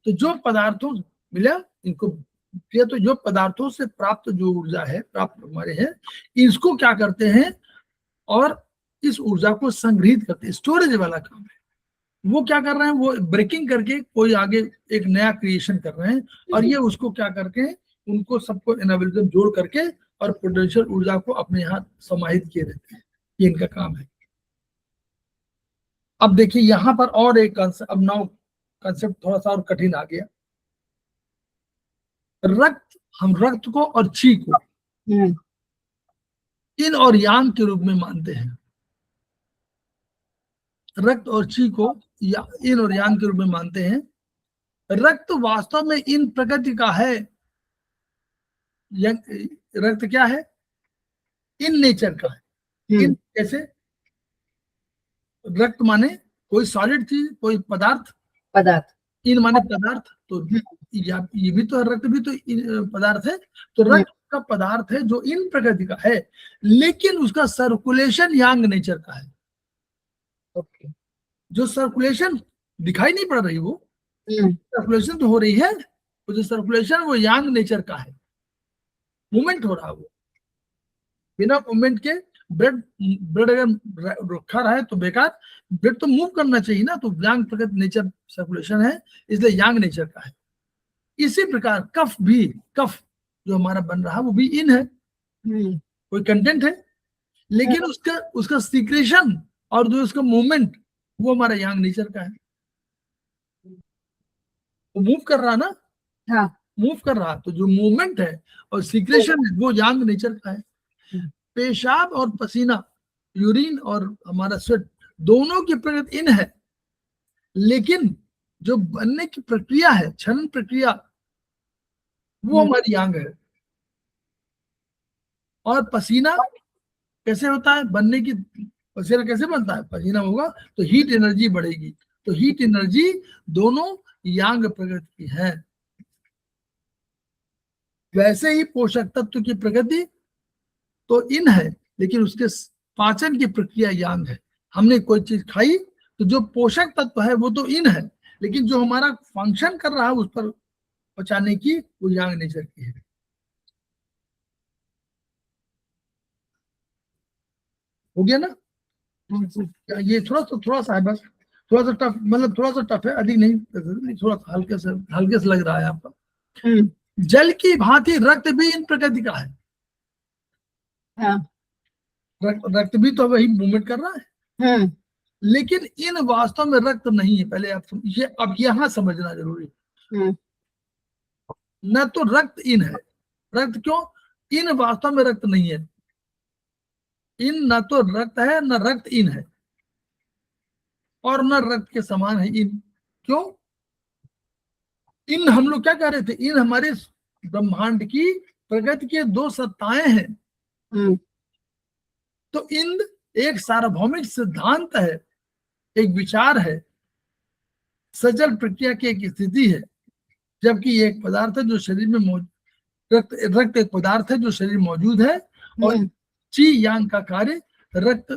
तो जो पदार्थों मिला इनको, तो जो पदार्थों से प्राप्त जो ऊर्जा है, प्राप्त हमारे हैं, इसको क्या करते हैं और इस ऊर्जा को संग्रहित करते हैं, स्टोरेज वाला काम है। वो क्या कर रहे हैं, वो ब्रेकिंग करके कोई आगे एक नया क्रिएशन कर रहे हैं, और ये उसको क्या करके उनको सबको एनाबॉलिज्म जोड़ करके और पोटेंशियल ऊर्जा को अपने यहाँ समाहित किए रहते हैं। ये इनका काम है। अब देखिए यहां पर और एक कंसेप्ट, अब नाउ कंसेप्ट थोड़ा सा और कठिन आ गया। रक्त, हम रक्त को और ची को इन और यांग के रूप में मानते हैं। रक्त और ची को इन और यांग के रूप में मानते हैं। रक्त वास्तव में इन प्रकृति का है। रक्त क्या है, इन नेचर का है। इन कैसे, रक्त माने कोई सॉलिड चीज, कोई पदार्थ, इन माने पदार्थ, तो ये भी तो रक्त भी तो पदार्थ है। तो रक्त का पदार्थ है जो इन प्रकृति का है, लेकिन उसका सर्कुलेशन यांग नेचर का है। ओके, जो सर्कुलेशन दिखाई नहीं पड़ रही, वो सर्कुलेशन तो हो रही है, वो जो सर्कुलेशन वो यांग नेचर का है, मूवमेंट हो रहा है। वो बिना मूवमेंट के ब्लड अगर रखा रहा है तो बेकार, ब्लड तो मूव करना चाहिए ना, तो यांग प्रकृति नेचर सर्कुलेशन है, इसलिए यांग नेचर का है। इसी प्रकार कफ भी, कफ जो हमारा बन रहा है वो भी इन है, कोई कंटेंट है, लेकिन उसका सीक्रेशन और जो उसका मूवमेंट वो हमारा यांग नेचर का है। वो मूव कर रहा ना, हाँ, मूव कर रहा, तो जो मूवमेंट है और सीक्रेशन है वो यांग नेचर का है। पेशाब और पसीना, यूरिन और हमारा स्वेट, दोनों की प्रकृति इन है, लेकिन जो बनने की प्रक्रिया है, क्षरण प्रक्रिया, वो हमारी यांग है। और पसीना कैसे होता है, बनने की, पसीना कैसे बनता है, पसीना होगा तो हीट एनर्जी बढ़ेगी, तो हीट एनर्जी दोनों यांग प्रकृति की है। वैसे ही पोषक तत्व की प्रकृति तो इन है, लेकिन उसके पाचन की प्रक्रिया यांग है। हमने कोई चीज खाई तो जो पोषक तत्व है वो तो इन है, लेकिन जो हमारा फंक्शन कर रहा है उस पर पचाने की, वो यांग नेचर की है। हो गया ना? ये थोड़ा सा है, बस थोड़ा सा टफ, मतलब थोड़ा सा टफ है, अधिक नहीं, थोड़ा सा हल्के से लग रहा है आपका। जल की भांति रक्त भी इन प्रकृति का है। हाँ, रक्त भी तो वही मूवमेंट कर रहा है, लेकिन इन वास्तव में रक्त नहीं है। पहले आप ये, अब यहाँ समझना जरूरी है। न तो रक्त इन है, रक्त क्यों, इन वास्तव में रक्त नहीं है। इन न तो रक्त है, न रक्त इन है, और न रक्त के समान है इन। क्यों, इन हम लोग क्या कह रहे थे, इन हमारे ब्रह्मांड की प्रगति के दो सत्ताएं हैं। तो इन एक सार्वभौमिक सिद्धांत है, एक विचार है, सचल प्रक्रिया की एक स्थिति है, जबकि ये एक पदार्थ है जो शरीर में मौजूद, रक्त एक पदार्थ है जो शरीर में मौजूद है, और ची यांग का कार्य रक्त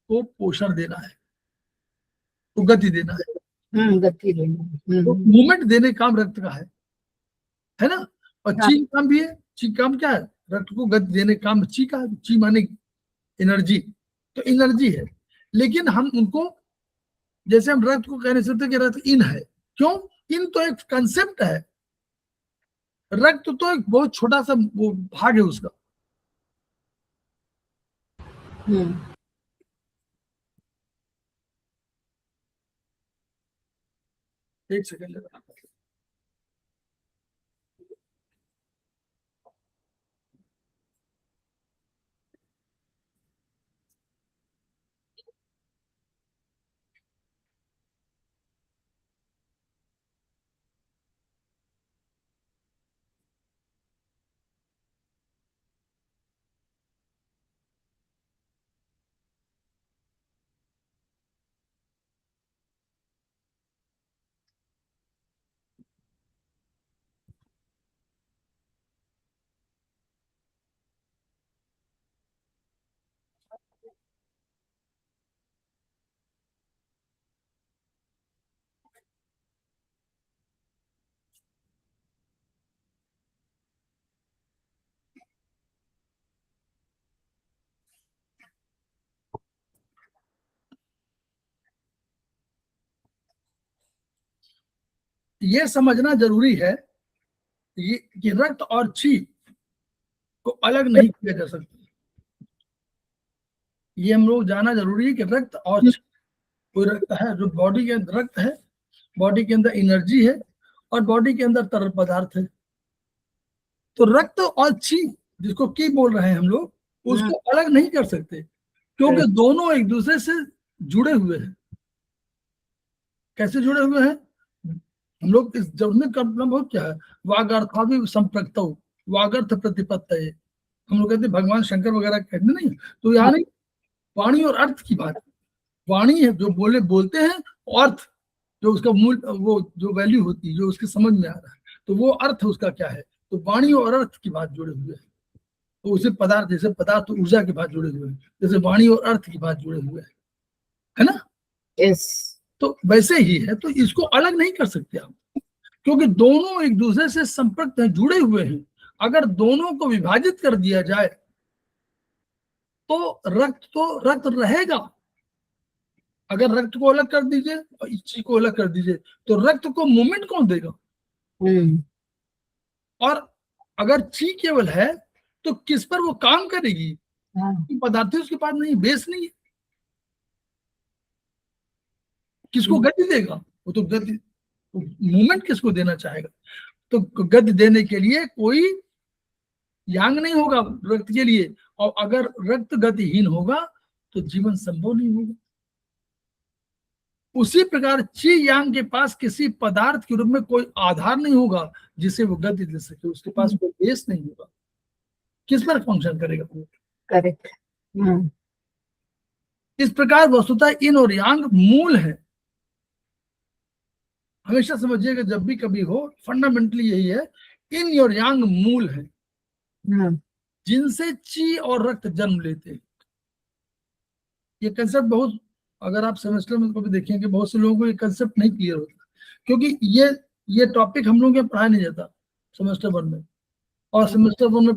को पोषण देना है, तो गति देना है, गति देना। तो मूवमेंट देने काम रक्त का है ना। और हाँ। ची काम भी है, ची काम क्या है, रक्त को गति देने काम ची का है। ची माने एनर्जी, तो एनर्जी है। लेकिन हम उनको, जैसे हम रक्त को कहने सकते कि रक्त इन है, क्यों, इन तो एक कंसेप्ट है, रक्त तो एक बहुत छोटा सा वो भाग है उसका। एक सेकंड, ये समझना जरूरी है ये कि रक्त और ची को अलग नहीं किया जा सकता। ये हम लोग जाना जरूरी है कि रक्त और ची, कोई रक्त है जो बॉडी के अंदर रक्त है, बॉडी के अंदर एनर्जी है और बॉडी के अंदर तरल पदार्थ है। तो रक्त और ची, जिसको की बोल रहे हैं हम लोग, उसको अलग नहीं कर सकते, क्योंकि दोनों एक दूसरे से जुड़े हुए हैं। कैसे जुड़े हुए हैं हम लोग, इस जुड़ने का मतलब क्या है, वागार्थाभि संपृक्तौ वागर्थ प्रतिपत्तये। हम लोग कहते हैं भगवान शंकर वगैरह कहते नहीं, तो यहाँ नहीं, वाणी और अर्थ की बात। वाणी है जो बोलते हैं, अर्थ जो उसका मूल, वो जो वैल्यू होती है, जो उसके समझ में आ रहा है, तो वो अर्थ उसका क्या है। तो वाणी और अर्थ की बात जुड़े हुए हैं। तो उसे पदार्थ, जैसे पदार्थ ऊर्जा की बात जुड़े हुए हैं, जैसे वाणी और अर्थ की बात जुड़े हुए हैं, है ना। यस। तो वैसे ही है, तो इसको अलग नहीं कर सकते आप, क्योंकि दोनों एक दूसरे से संपर्क हैं, जुड़े हुए हैं। अगर दोनों को विभाजित कर दिया जाए तो रक्त रहेगा। अगर रक्त को अलग कर दीजिए और ची को अलग कर दीजिए तो रक्त को मूवमेंट कौन देगा। और अगर ची केवल है तो किस पर वो काम करेगी, पदार्थ उसके पास नहीं, बेस नहीं है, किसको गति देगा वो, तो गति, मूवमेंट किसको देना चाहेगा। तो गति देने के लिए कोई यांग नहीं होगा रक्त के लिए, और अगर रक्त गतिहीन होगा तो जीवन संभव नहीं होगा। उसी प्रकार ची यांग के पास किसी पदार्थ के रूप में कोई आधार नहीं होगा जिसे वो गति दे सके, उसके पास कोई बेस नहीं होगा, किस पर फंक्शन करेगा वो। करेक्ट। इस प्रकार वस्तुतः इन और यांग मूल है। हमेशा समझिएगा जब भी कभी हो, फंडामेंटली यही है, इन और यांग मूल है जिनसे ची और रक्त जन्म लेते हैं। ये कंसेप्ट बहुत, अगर आप सेमेस्टर में कभी देखेंगे, बहुत से लोगों को ये कंसेप्ट नहीं क्लियर होता, क्योंकि ये टॉपिक हम लोग के पढ़ाया नहीं जाता सेमेस्टर 1 में, और सेमेस्टर 1 में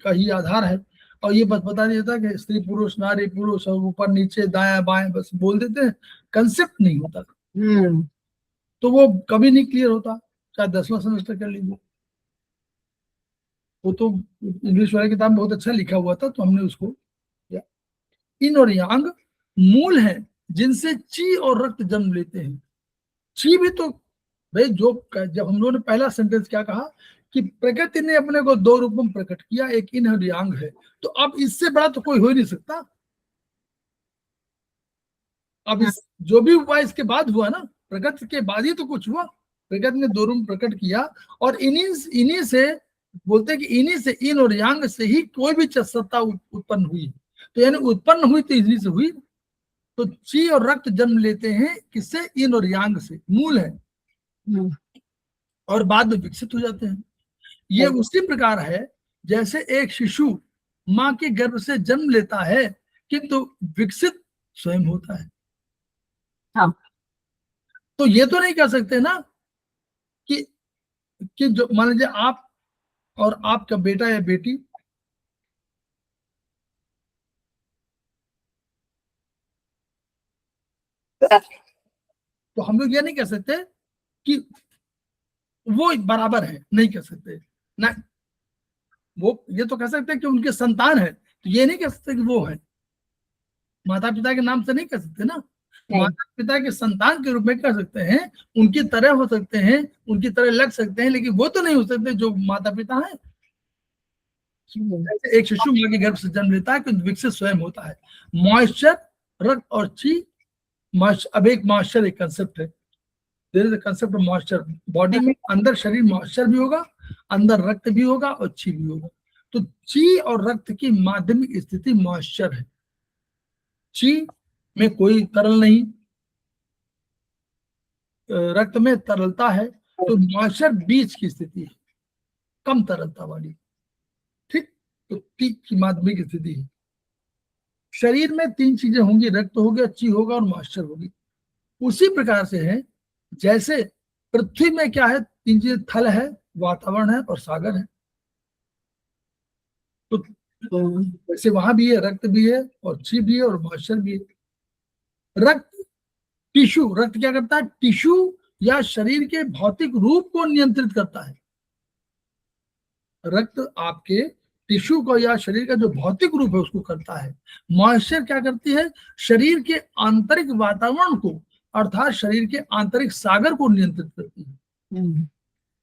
ही आधार है। और ये बस बता दिया जाता कि स्त्री पुरुष, नारी पुरुष, और ऊपर नीचे दाएं बाएं बस बोल देते हैं, कंसेप्ट नहीं होता। तो वो कभी नहीं क्लियर होता, चाहे 10वां सेमेस्टर कर लीजिए। वो तो इंग्लिश वाली किताब में बहुत अच्छा लिखा हुआ था, तो हमने उसको किया। इन और यांग मूल है जिनसे ची और रक्त जन्म लेते हैं। ची भी तो भाई, जो जब हम लोगों ने पहला सेंटेंस क्या कहा कि प्रकृति ने अपने को 2 रूपों में प्रकट किया, एक इन और यांग है, तो अब इससे बड़ा तो कोई हो ही नहीं सकता। अब इस जो भी हुआ इसके बाद हुआ ना, प्रकृति के बाद ही तो कुछ हुआ। प्रकृति ने 2 रूप प्रकट किया, और इन्हीं से बोलते हैं कि इन्हीं से, इन और यांग से ही कोई भी सत्ता उत्पन्न हुई। तो यानी उत्पन्न हुई तो इन्हीं से हुई। तो ची और रक्त जन्म लेते हैं किससे, इन और यांग से, मूल है, और बाद में विकसित हो जाते हैं। ये उसी प्रकार है जैसे एक शिशु माँ के गर्भ से जन्म लेता है, किंतु विकसित स्वयं होता है। हाँ। तो ये तो नहीं कह सकते ना कि जो मान लीजिए आप और आपका बेटा या बेटी तो हम लोग ये नहीं कह सकते कि वो बराबर है, नहीं कह सकते ना। वो ये तो कह सकते हैं कि उनके संतान है, तो ये नहीं कह सकते कि वो है। माता पिता के नाम से नहीं कह सकते ना, नहीं। माता पिता के संतान के रूप में कह सकते हैं, उनकी तरह हो सकते हैं, उनकी तरह लग सकते हैं, लेकिन वो तो नहीं हो सकते जो माता पिता है। जैसे एक शिशु माँ के गर्भ से जन्म लेता है कि विकसित स्वयं होता है। मॉइस्चर, रक्त और ची, अब एक मॉइस्चर एक कंसेप्ट है, there is a concept of moisture. Body में अंदर शरीर मॉइस्चर भी होगा, अंदर रक्त भी होगा और ची भी होगा। तो ची और रक्त की माध्यमिक स्थिति मॉइस्चर है। ची में कोई तरल नहीं, रक्त में तरलता है, तो मॉइस्चर बीच की स्थिति है, कम तरलता वाली। ठीक, तो टी की माध्यमिक स्थिति है। शरीर में तीन चीजें होंगी, रक्त हो गया, ची होगा और मॉइस्चर होगी। उसी प्रकार से है जैसे पृथ्वी में क्या है, तीन चीजें, थल है, वातावरण है और सागर है। तो वैसे वहां भी है, रक्त भी है और ची भी है और मॉइस्चर भी है। रक्त टिश्यू, रक्त क्या करता है, टिश्यू या शरीर के भौतिक रूप को नियंत्रित करता है। रक्त आपके टिश्यू को या शरीर का जो भौतिक रूप है उसको करता है। मॉइस्चर क्या करती है, शरीर के आंतरिक वातावरण को, अर्थात शरीर के आंतरिक सागर को नियंत्रित करती है।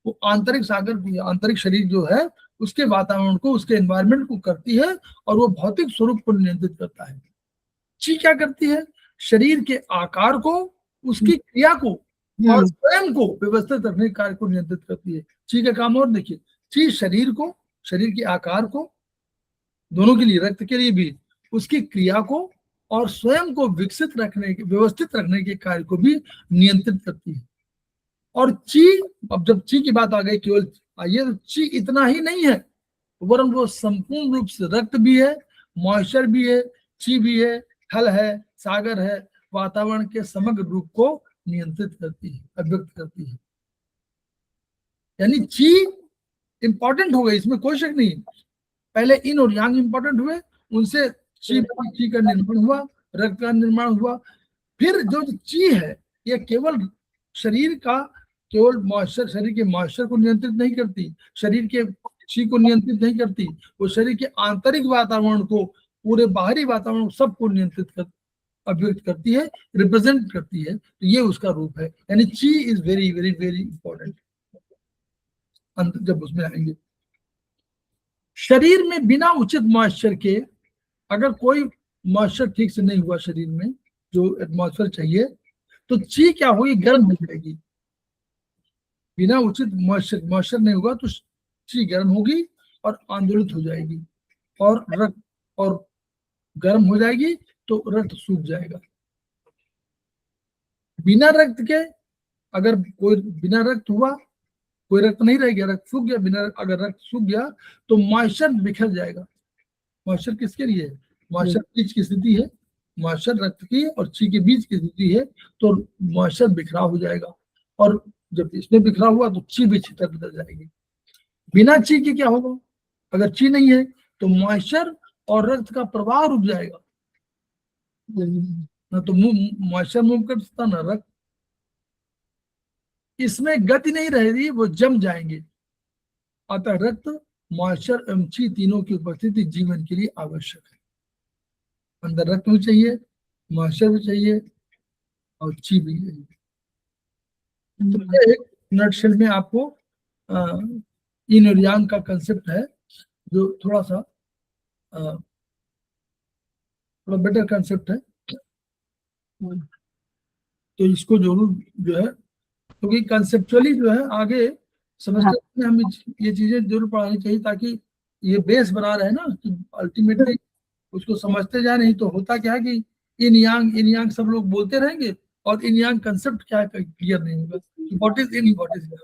वो आंतरिक सागर की, आंतरिक शरीर जो है उसके वातावरण को, उसके एनवायरनमेंट को करती है और वो भौतिक स्वरूप को नियंत्रित करता है। ची क्या करती है, शरीर के आकार को, उसकी क्रिया को और स्वयं को व्यवस्थित रखने के कार्य को नियंत्रित करती है। ची का काम और देखिए, ची शरीर को, शरीर के आकार को, दोनों के लिए, रक्त के लिए भी, उसकी क्रिया को और स्वयं को विकसित रखने के, व्यवस्थित रखने के कार्य को भी नियंत्रित करती है। और ची, अब जब ची की बात आ गई केवल आइए, तो ची इतना ही नहीं है, वरन वो संपूर्ण रूप से रक्त भी है, मॉइस्चर भी है, ची भी है, थल है, सागर है, वातावरण के समग्र रूप को नियंत्रित करती है, अभिव्यक्त करती है। यानी ची इंपॉर्टेंट हो गई, इसमें कोई शक नहीं। पहले इन और यांग इंपॉर्टेंट हुए, उनसे ची का निर्माण हुआ, रक्त का निर्माण हुआ। फिर जो ची है ये केवल शरीर का, केवल मॉइस्चर, शरीर के मॉइस्चर को नियंत्रित नहीं करती, शरीर के ची को नियंत्रित नहीं करती, वो शरीर के आंतरिक वातावरण को, पूरे बाहरी वातावरण सबको नियंत्रित कर, अभिव्यक्त करती है, रिप्रेजेंट करती है। तो ये उसका रूप है। यानी ची is very very very important जब उसमें आएंगे। शरीर में बिना उचित मॉइस्चर के, अगर कोई मॉइस्चर ठीक से नहीं हुआ शरीर में, जो एटमॉस्फेयर चाहिए, तो ची क्या होगी, गर्म हो जाएगी। बिना उचित मॉइस्चर नहीं होगा तो ची गर्म होगी और आंदोलित हो जाएगी, और रक्त और गर्म हो जाएगी तो रक्त सूख जाएगा। बिना रक्त के, अगर कोई बिना रक्त हुआ, कोई रक्त नहीं रह गया, रक्त सूख गया, बिना अगर रक्त सूख गया तो मॉइस्चर बिखर जाएगा। मॉइस्चर किसके लिए है, मॉइस्चर बीच की स्थिति है, मॉइस्चर रक्त की और ची के बीच की स्थिति है, तो मॉइस्चर बिखराव हो जाएगा। और जब इसमें बिखरा हुआ तो ची भी छितर बितर जाएगी। बिना ची के क्या होगा, अगर ची नहीं है तो मॉइस्चर और रक्त का प्रवाह रुक जाएगा, ना तो मॉइस्चर मूव कर सकता ना रक्त, इसमें गति नहीं रहेगी, वो जम जाएंगे। अतः रक्त, मॉइस्चर एवं ची तीनों की उपस्थिति जीवन के लिए आवश्यक है। अंदर रक्त भी चाहिए, मॉइस्चर भी चाहिए और ची भी चाहिए। तो एक नटशेल में आपको इन और यांग का कंसेप्ट है, जो थोड़ा सा थोड़ा बेटर कंसेप्ट है। तो इसको जरूर जो है, क्योंकि कंसेप्चुअली जो है आगे समझते में हमें ये चीजें जरूर पढ़ानी चाहिए, ताकि ये बेस बना रहे ना, कि अल्टीमेटली उसको समझते जाए। नहीं तो होता क्या है कि इन यांग सब लोग बोलते रहेंगे और इन यांग कंसेप्ट क्या है क्लियर नहीं होगा, what is yin, what is yang.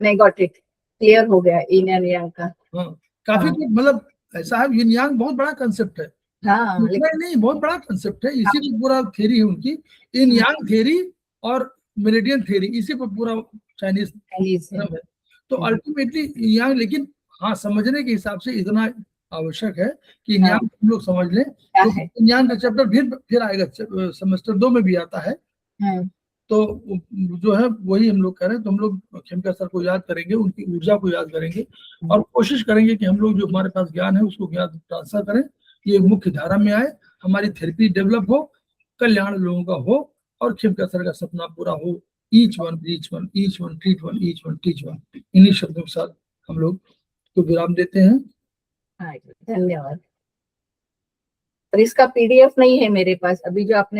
नहीं, गॉट इट, क्लियर हो गया इन एंड यांग का। हाँ, काफी मतलब ऐसा है, yin yang बहुत बड़ा कंसेप्ट है, हाँ लेकिन नहीं, बहुत बड़ा कंसेप्ट है, इसी पे पूरा थ्योरी है उनकी, इन यांग थ्योरी और मेरिडियन थ्योरी, इसी पर पूरा चाइनीज Chinese है। है। तो अल्टीमेटली यांग, लेकिन हाँ समझने के हिसाब से इतना आवश्यक है कि हाँ। यांग हम लोग समझ लें। क्या तो है? यांग का चैप्टर फिर आएगा, सेमेस्टर 2 में भी आता है। हम्म, तो जो है वही हम लोग कह रहे हैं। तो हम लोग खेमका सर को याद करेंगे, उनकी ऊर्जा को याद करेंगे और कोशिश करेंगे कि हम लोग जो हमारे पास ज्ञान है उसको ज्ञान ट्रांसफर करें, ये मुख्य धारा में आए, हमारी थेरेपी डेवलप हो, कल्याण लोगों का हो और खेमका सर का सपना पूरा हो। Each one treat one, each one teach one. इन्हीं शब्दों के साथ हम लोग तो विराम देते हैं। हाँ, धन्यवाद। और इसका PDF नहीं है मेरे पास, अभी जो आपने